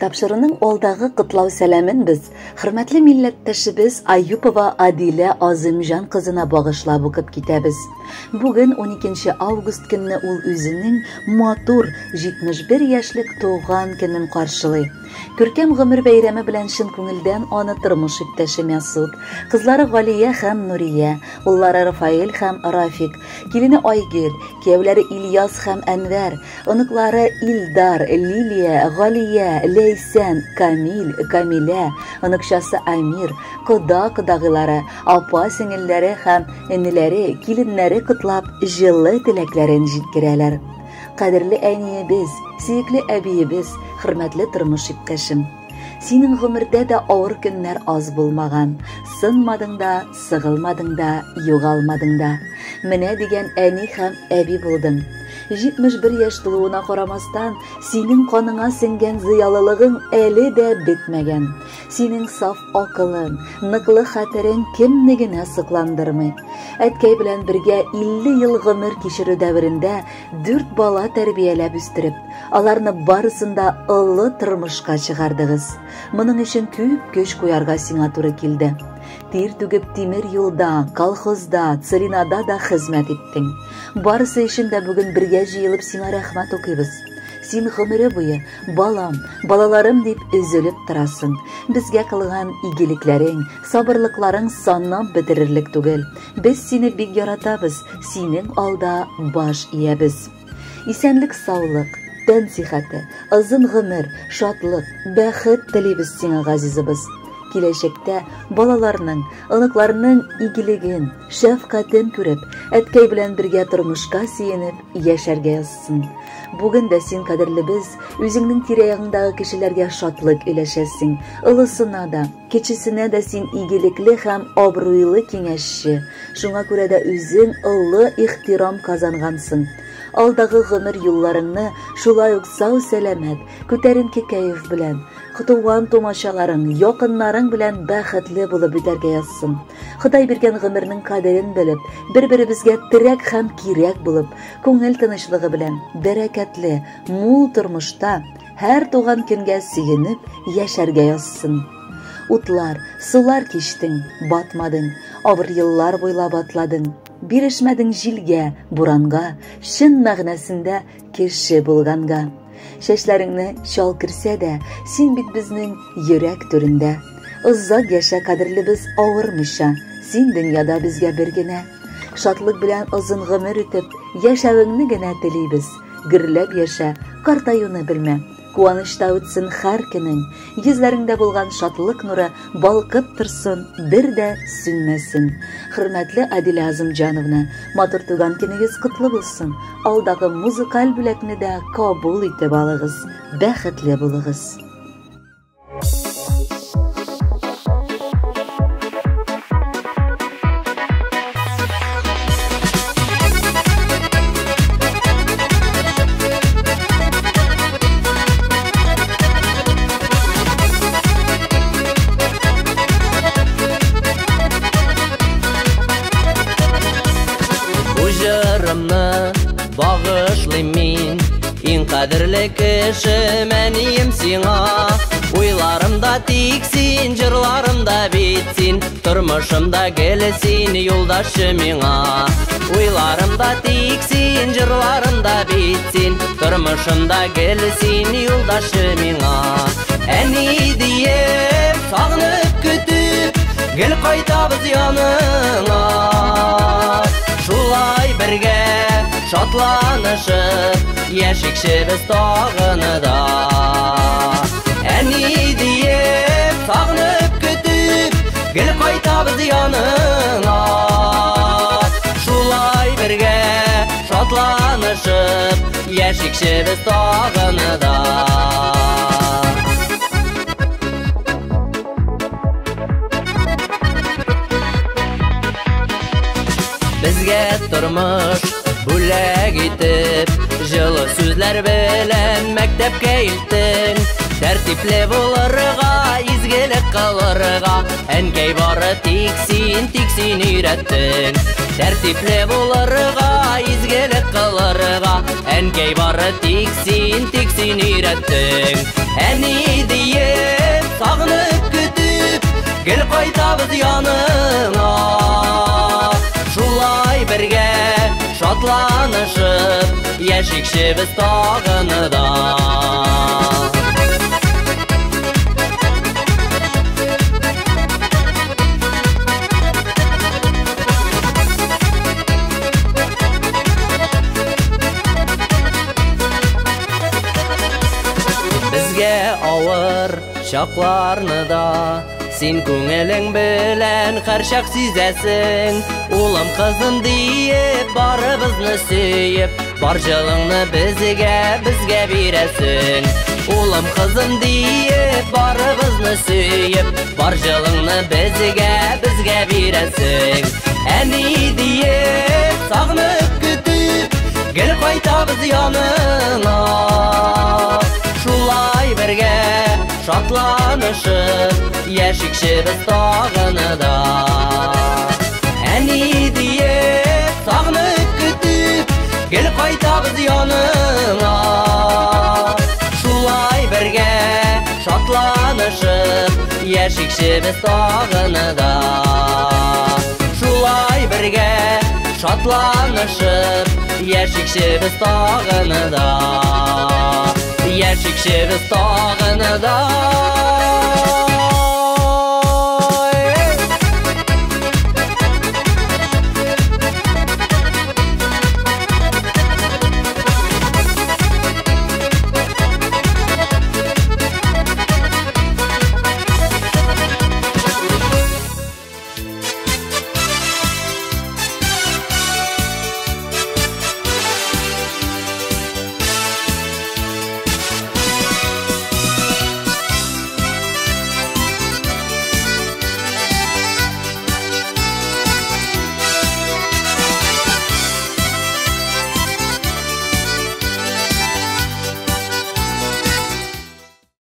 тапшырының алдағы кытлау сәламен біз, хөрмәтле милләттәшебез Аюпова Адилә Азимҗан кызына багышлап укып китәбез. Бүген 12 август көнне ул үзенең матур 71 яшьлек туган көнен каршылый. Күркәм гомер бәйрәме белән шын күңелдән аны тормыш иптәше Мәсуд, кызлары Галия һәм Нурия, уллары Рафаил һәм Рафик, килене Айгөл, кияүләре Ильяс һәм Әнвәр, оныклары Илдар, Лилия, Галия, Лейсән, Камил, Камилә, оныкчасы Амир, кода-кодагылары, апа-сеңелләре һәм энеләре, киленнәре котлап, җылы теләкләрен җиткерәләр. Кадерле әниебез, сөекле әбиебез, хөрмәтле тормыш иптәшем. Синең гомердә дә авыр көннәр аз булмаган. Сынмадың да, сыгылмадың да, югалмадың да. Менә дигән әни һәм әби булдың. 71 яшь тулуына карамастан, синең каныңа сеңгән зыялылыгың әле дә бетмәгән. Синең саф акылың, ныклы хәтерең кемне генә сокландырмый. Әткәй белән бергә 50 ел гомер кичерү дәверендә 4 бала тәрбияләп үстереп, аларны барысында олы тормышка чыгардыгыз. Моның өчен күп көч куярга сиңа туры килде. Тир түгеп тимер юлда, колхозда, целинада да хезмәт иттең. Барысы өчен дә бүген бергә җыелып сиңа рәхмәт укыйбыз. Син гомере буе балам, балаларым дип üzülеп торасың. Безгә кылган игелекләрең, сабырлыкларың саннан бетерерлек түгел. Без сине бик яратабыз, синең алда баш иябез. Исәнлек, саулык, тән сихәте, озын гомер, шатлык, бәхет телибез сиңа газизыбыз. Киләчәктә балаларның, оныкларның игелеген, шәфкатен күреп, әткәй белән бергә тормышка сөенеп, яшәргә язсын. Бүген дә син, кадерлебез, үзеңнең тирә-ягыңдагы кешеләргә шатлык өләшәсең. Олысына да, кечесенә дә син игелекле һәм абруйлы киңәшче. Шуңа күрә дә үзең олы ихтирам казангансың. Алдагы гомер юлларыңны шулай ук сау сәламәт, күтәренке кәеф белән, кытылган томашаларың, якыннарың белән бәхетле булып үтәргә язсын. Ходай биргән гомернең кадерен белеп, бер-беребезгә терәк һәм кирәк булып, күңел тынычлыгы белән, бәрәкәтле, мул тормышта һәр туган көнгә сөенеп яшәргә язсын. Утлар, сулар кичтең, батмадың, авыр еллар буйлап атладың. Бирешмәдең җилгә, буранга, шын мәгънәсендә кеше булганга. Шәчләреңне чал кирсә дә, син бит безнең йөрәк түрендә. Озак яшә, кадерлебез, авырмыйча, син дөньяда безгә бер генә. Шатлык белән озын гомер итеп, яшәвеңне генә телибез. Гөрләп яшә, картаюны белмә. Куанычта үтсен һәр көнең, йөзләреңдә булган шатлык нуры балкып торсын, бер дә сүнмәсен. Хөрмәтле Адилә Азимҗановна, матур туган көнегез котлы булсын. Алдагы музыкаль бүләкне дә кабул итеп алыгыз. Бәхетле булыгыз. Багышлыйм мин, иң кадерле кеше мәнием сиңа. Уйларымда тик син, җырларымда бит син, тормышымда гел син, юлдашы миңа. Уйларымда тик син, җырларымда бит син, тормышымда гел син, юлдашы миңа. Әни диеп, сагынып көтүп, гел кайтабыз яныңа. Шулай бергә шатланышып, яшикшебез тагыныда. Әни диеп, сагынып көтүп, гел кайтабыз яныңа. Шулай бергә шатланышып, яшикшебез тагыныда. Безгә тормыш бүләк итеп, җылы сүзләр белән мәктәпкә илтең. Тәртипле булырга, изгелек кылырга, әнкәй бары тик син өйрәттең. Тәртипле булырга, изгелек кылырга, әнкәй бары тик син өйрәттең. Әни диеп, сагынып көтүп, гел кайтабыз яныңа. Шулай бергә шатланышып, яшикчебез тагыныда. Безгә авыр чакларны да син күңелең белән һәрчак сизәсең. Улым кызым диеп барыбызны сөеп, бар җылыңны безгә бирәсең. Улым кызым диеп барыбызны сөеп, бар җылыңны безгә бирәсең. Әни диеп сагынып көтүп, гел кайтабыз яныңа. Шулай бергә шатланышып, яшикчебез тагыныда. Әни диеп сагынып көтүп, гел кайтабыз яныңа. Шулай бергә шатланышып, яшикчебез тагыныда. Шулай бергә шатланышып, яшикчебез тагыныда. Яшикчебез тагыныда.